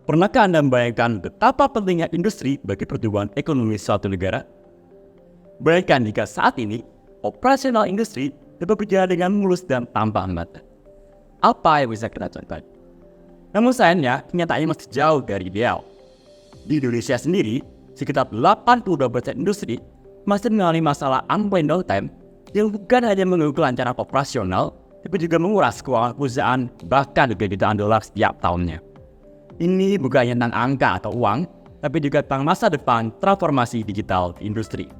Pernahkah Anda membayangkan betapa pentingnya industri bagi pertumbuhan ekonomi suatu negara? Bayangkan jika saat ini, operasional industri dapat berjalan dengan mulus dan tanpa hambatan. Apa yang bisa kita contoh? Namun sayangnya, kenyataannya masih jauh dari ideal. Di Indonesia sendiri, sekitar 82% industri masih mengalami masalah unplanned downtime yang bukan hanya mengganggu kelancaran operasional, tapi juga menguras keuangan perusahaan bahkan juga jutaan dolar setiap tahunnya. Ini bukan hanya tentang angka atau uang, tapi juga tentang masa depan transformasi digital di industri.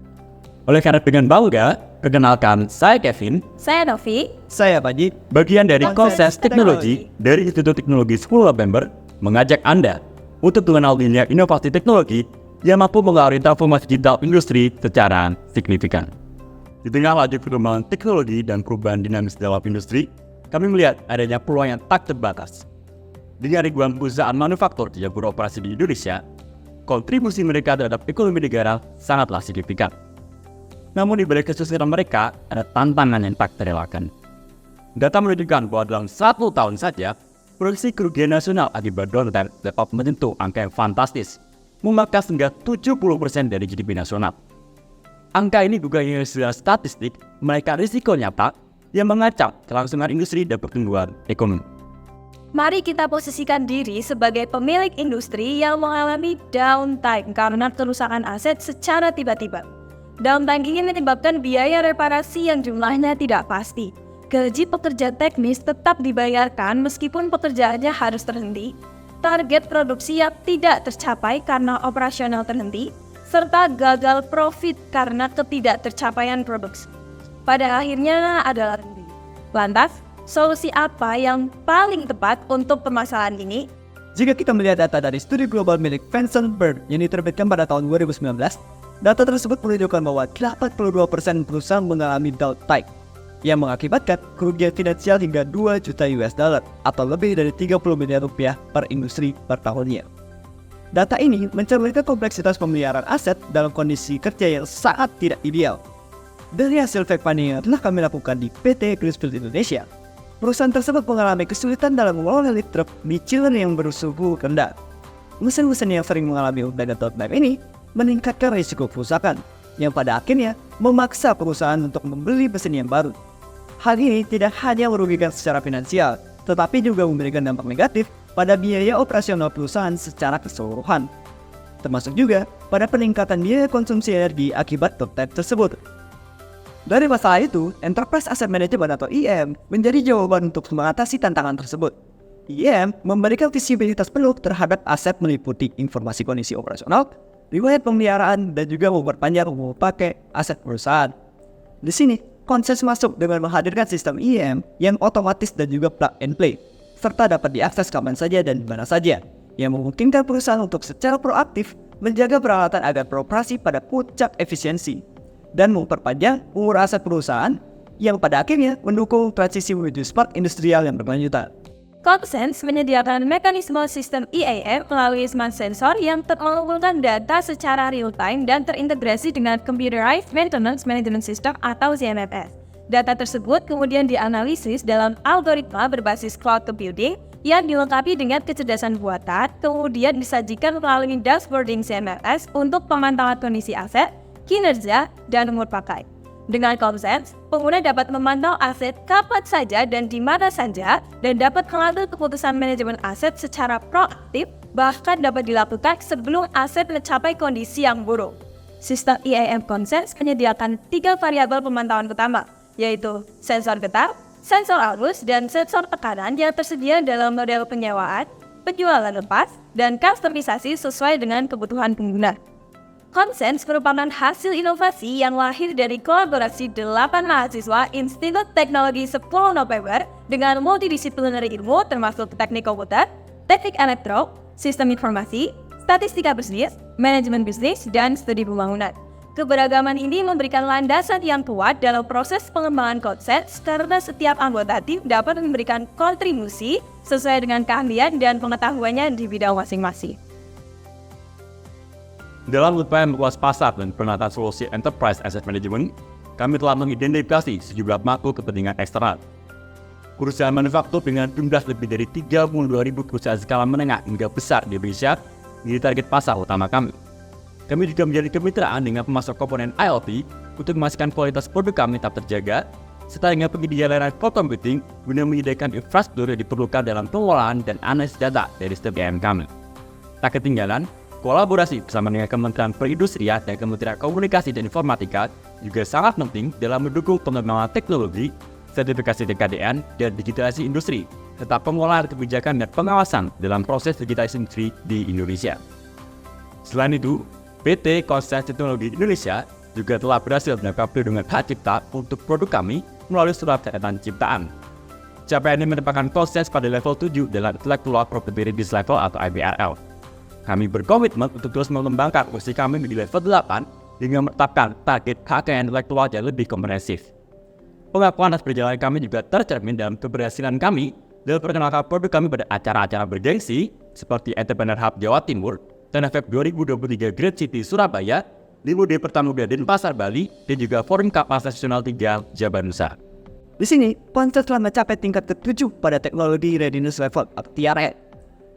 Oleh karena dengan bangga, perkenalkan saya Kevin, Saya Novi, Saya Panji. bagian dari Konses Teknologi dari Institut Teknologi 10 November, mengajak Anda untuk mengenal dunia inovasi teknologi yang mampu mengaruhi transformasi digital industri secara signifikan. Di tengah laju perkembangan teknologi dan perubahan dinamis dalam industri, kami melihat adanya peluang yang tak terbatas. Dengan ribuan perusahaan manufaktur yang beroperasi di Indonesia, kontribusi mereka terhadap ekonomi negara sangatlah signifikan. Namun di balik kesuksesan mereka, ada tantangan yang tak terelakkan. Data menunjukkan bahwa dalam 1 tahun saja, produksi kerugian nasional akibat downtime dapat menyentuh angka yang fantastis, memangkas hingga 70% dari GDP nasional. Angka ini bukan hanya sekedar statistik, melainkan risiko nyata yang mengancam kelangsungan industri dan pertumbuhan ekonomi. mari kita posisikan diri sebagai pemilik industri yang mengalami downtime karena kerusakan aset secara tiba-tiba. Downtime ini menyebabkan biaya reparasi yang jumlahnya tidak pasti. Gaji pekerja teknis tetap dibayarkan meskipun pekerjaannya harus terhenti. Target produksi yang tidak tercapai karena operasional terhenti, serta gagal profit karena ketidaktercapaian produksi. Pada akhirnya adalah rugi. Lantas, solusi apa yang paling tepat untuk permasalahan ini? Jika kita melihat data dari studi global milik Vincent Bird yang diterbitkan pada tahun 2019, data tersebut menunjukkan bahwa 82% perusahaan mengalami downtime yang mengakibatkan kerugian finansial hingga 2 juta US dollar atau lebih dari 30 miliar rupiah per industri per tahunnya. Data ini mencerminkan kompleksitas pemeliharaan aset dalam kondisi kerja yang sangat tidak ideal. Dari hasil fact finding yang telah kami lakukan di PT Greasefield Indonesia, perusahaan tersebut mengalami kesulitan dalam mengelola lift truk di chiller yang bersuhu rendah. Mesin-mesin yang sering mengalami undangan downtime ini meningkatkan risiko kerusakan, yang pada akhirnya memaksa perusahaan untuk membeli mesin yang baru. Hal ini tidak hanya merugikan secara finansial, tetapi juga memberikan dampak negatif pada biaya operasional perusahaan secara keseluruhan, termasuk juga pada peningkatan biaya konsumsi energi akibat downtime tersebut. Dari masalah itu, Enterprise Asset Management atau EM menjadi jawaban untuk mengatasi tantangan tersebut. EM memberikan visibilitas penuh terhadap aset meliputi informasi kondisi operasional, riwayat pemeliharaan, dan juga memperpanjang umur pakai aset perusahaan. Di sini, Konses masuk dengan menghadirkan sistem EM yang otomatis dan juga plug and play, serta dapat diakses kapan saja dan di mana saja, yang memungkinkan perusahaan untuk secara proaktif menjaga peralatan agar beroperasi pada puncak efisiensi, dan memperpanjang umur aset perusahaan yang pada akhirnya mendukung transisi menuju smart industrial yang berkelanjutan. Konses menyediakan mekanisme sistem EAM melalui smart sensor yang mengumpulkan data secara real-time dan terintegrasi dengan Computerized Maintenance Management System atau CMMS. Data tersebut kemudian dianalisis dalam algoritma berbasis cloud computing yang dilengkapi dengan kecerdasan buatan, kemudian disajikan melalui dashboarding CMMS untuk pemantauan kondisi aset, kinerja, dan umur pakai. Dengan Konses, pengguna dapat memantau aset kapan saja dan di mana saja dan dapat mengambil keputusan manajemen aset secara proaktif, bahkan dapat dilakukan sebelum aset mencapai kondisi yang buruk. Sistem EAM Konses menyediakan 3 variabel pemantauan utama, yaitu sensor getar, sensor arus, dan sensor tekanan yang tersedia dalam model penyewaan, penjualan lepas, dan kustomisasi sesuai dengan kebutuhan pengguna. Konses merupakan hasil inovasi yang lahir dari kolaborasi 8 mahasiswa Institut Teknologi 10 November dengan multidisipliner ilmu termasuk teknik komputer, teknik elektro, sistem informasi, statistika bisnis, manajemen bisnis, dan studi pembangunan. Keberagaman ini memberikan landasan yang kuat dalam proses pengembangan Konses karena setiap anggota tim dapat memberikan kontribusi sesuai dengan keahlian dan pengetahuannya di bidang masing-masing. Dalam upaya memperluas pasar dan penataan solusi Enterprise Asset Management, kami telah mengidentifikasi sejumlah makro kepentingan eksternal. perusahaan manufaktur dengan jumlah lebih dari 32.000 perusahaan skala menengah hingga besar di Indonesia menjadi target pasar utama kami. Kami juga menjadi kemitraan dengan pemasok komponen IoT untuk memastikan kualitas produk kami tetap terjaga, serta dengan penyedia layanan cloud computing guna menyediakan infrastruktur yang diperlukan dalam pengolahan dan analisis data dari sistem IAM kami. Tak ketinggalan, kolaborasi bersama dengan Kementerian Perindustrian dan Kementerian Komunikasi dan Informatika juga sangat penting dalam mendukung pengembangan teknologi, sertifikasi TKDN, dan digitalisasi industri, serta pengolahan kebijakan dan pengawasan dalam proses digitalisasi industri di Indonesia. Selain itu, PT Konsens Teknologi Indonesia juga telah berhasil mendapat perlindungan hak cipta untuk produk kami melalui surat catatan ciptaan. Capaian ini merupakan proses pada level 7 dalam Intellectual Property Rights Level atau IPRL. Kami berkomitmen untuk terus mengembangkan posisi kami di level 8 dengan menetapkan target hak kekayaan intelektual yang lebih komprehensif. Pengakuan atas perjalanan kami juga tercermin dalam keberhasilan kami dalam perkenalkan produk kami pada acara-acara bergengsi seperti Entrepreneur Hub Jawa Timur, TNFF 2023 Great City Surabaya, Limude Pertamuda Denpasar Bali, dan juga Forum Kapasitas Nasional 3 Jabar Nusa. Di sini, Konsens telah mencapai tingkat ke-7 pada Technology Readiness Level atau TRL.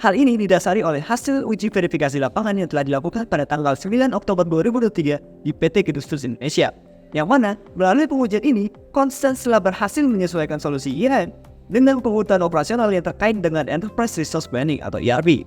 Hal ini didasari oleh hasil uji verifikasi lapangan yang telah dilakukan pada tanggal 9 Oktober 2023 di PT Kedustus Indonesia, yang mana melalui pengujian ini, Konsens telah berhasil menyesuaikan solusi IAM dengan kebutuhan operasional yang terkait dengan Enterprise Resource Planning atau ERP.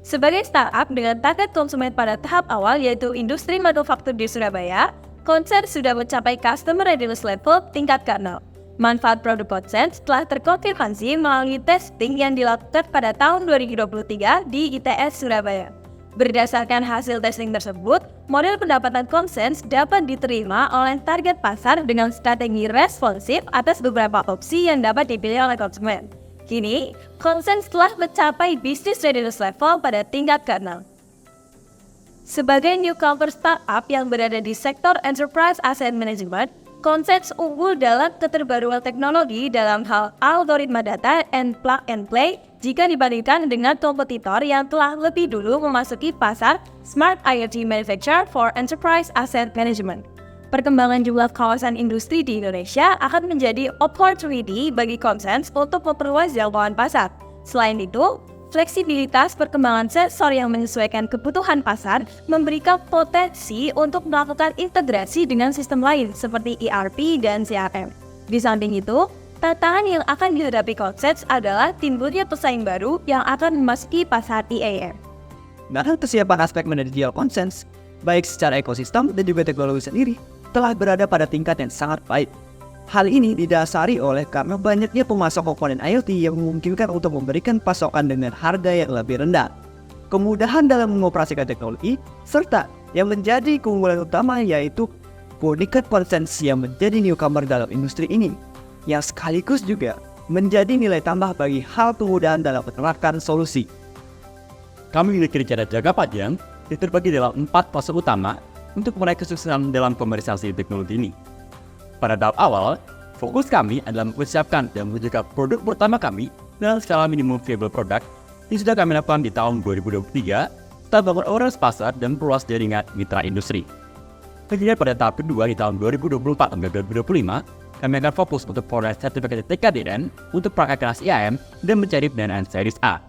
Sebagai startup dengan target konsumen pada tahap awal yaitu industri manufaktur di Surabaya, Konsens sudah mencapai Customer Readiness Level tingkat ke-6. Manfaat produk Konsens telah terkonfirmasi melalui testing yang dilakukan pada tahun 2023 di ITS Surabaya. Berdasarkan hasil testing tersebut, model pendapatan Konsens dapat diterima oleh target pasar dengan strategi responsif atas beberapa opsi yang dapat dipilih oleh konsumen. Kini, Konsens telah mencapai Business Readiness Level pada tingkat ke-6. Sebagai newcomer startup yang berada di sektor Enterprise Asset Management, Konsens unggul dalam keterbaruan teknologi dalam hal algoritma data and plug and play jika dibandingkan dengan kompetitor yang telah lebih dulu memasuki pasar Smart IoT Manufacturer for Enterprise Asset Management. Perkembangan jumlah kawasan industri di Indonesia akan menjadi opportunity bagi Konsens untuk memperluas jangkauan pasar. Selain itu, fleksibilitas perkembangan sensor yang menyesuaikan kebutuhan pasar memberikan potensi untuk melakukan integrasi dengan sistem lain seperti ERP dan CRM. Di samping itu, tantangan yang akan dihadapi Konsens adalah timbulnya pesaing baru yang akan memasuki pasar IAM. Dalam kesiapan aspek manajerial Konsens, baik secara ekosistem dan juga teknologi sendiri, telah berada pada tingkat yang sangat baik. Hal ini didasari oleh karena banyaknya pemasok komponen IoT yang memungkinkan untuk memberikan pasokan dengan harga yang lebih rendah, kemudahan dalam mengoperasikan teknologi, serta yang menjadi keunggulan utama yaitu keunikan Konsens yang menjadi newcomer dalam industri ini, yang sekaligus juga menjadi nilai tambah bagi hal kemudahan dalam menerapkan solusi. Kami memiliki rencana jangka panjang yang terbagi dalam 4 fase utama untuk meraih kesuksesan dalam komersialisasi teknologi ini. Pada tahap awal, fokus kami adalah mempersiapkan dan menjaga produk pertama kami dalam skala minimum viable product yang sudah kami lakukan di tahun 2023, serta bangun awareness pasar dan perluas jaringan mitra industri. Kemudian pada tahap kedua di tahun 2024 hingga 2025, kami akan fokus untuk proses sertifikasi TKDN untuk perangkat kelas IAM dan mencari pendanaan Series A.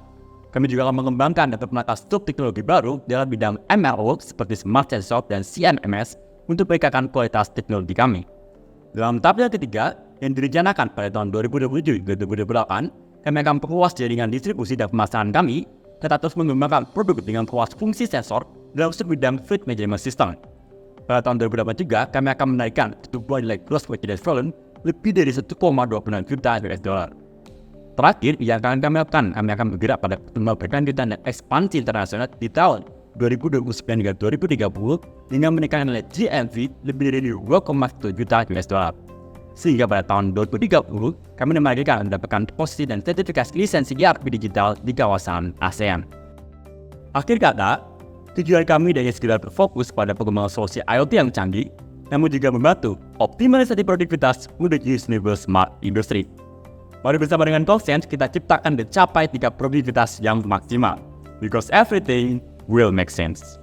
Kami juga akan mengembangkan dan menata sub-teknologi baru dalam bidang MRO seperti Smart Sensor dan CMMS untuk meningkatkan kualitas teknologi kami. Dalam tahap yang ketiga, yang direncanakan pada tahun 2027 hingga 2028, kami akan perluas jaringan distribusi dan pemasaran kami, serta terus mengembangkan produk dengan luas fungsi sensor dalam sub-bidang Fleet Management System. Pada tahun 2008 juga, kami akan menaikkan pertumbuhan nilai gross merchandise volume lebih dari 1,29 juta US$. Terakhir, yang akan kami lakukan, kami akan bergerak pada pertumbuhan berkelanjutan dan ekspansi internasional di tahun 2029 hingga 2030 dengan meningkatkan nilai GMV lebih dari 2,1 juta US$. Sehingga pada tahun 2030, kami menargetkan mendapatkan posisi dan sertifikasi lisensi ERP digital di kawasan ASEAN. Akhir kata, tujuan kami tidak sekedar berfokus pada pengembangan solusi IoT yang canggih, namun juga membantu optimalisasi produktivitas menuju sustainable smart industry. Mari bersama dengan Konsens kita ciptakan dan capai tingkat produktivitas yang maksimal. Because everything will make sense.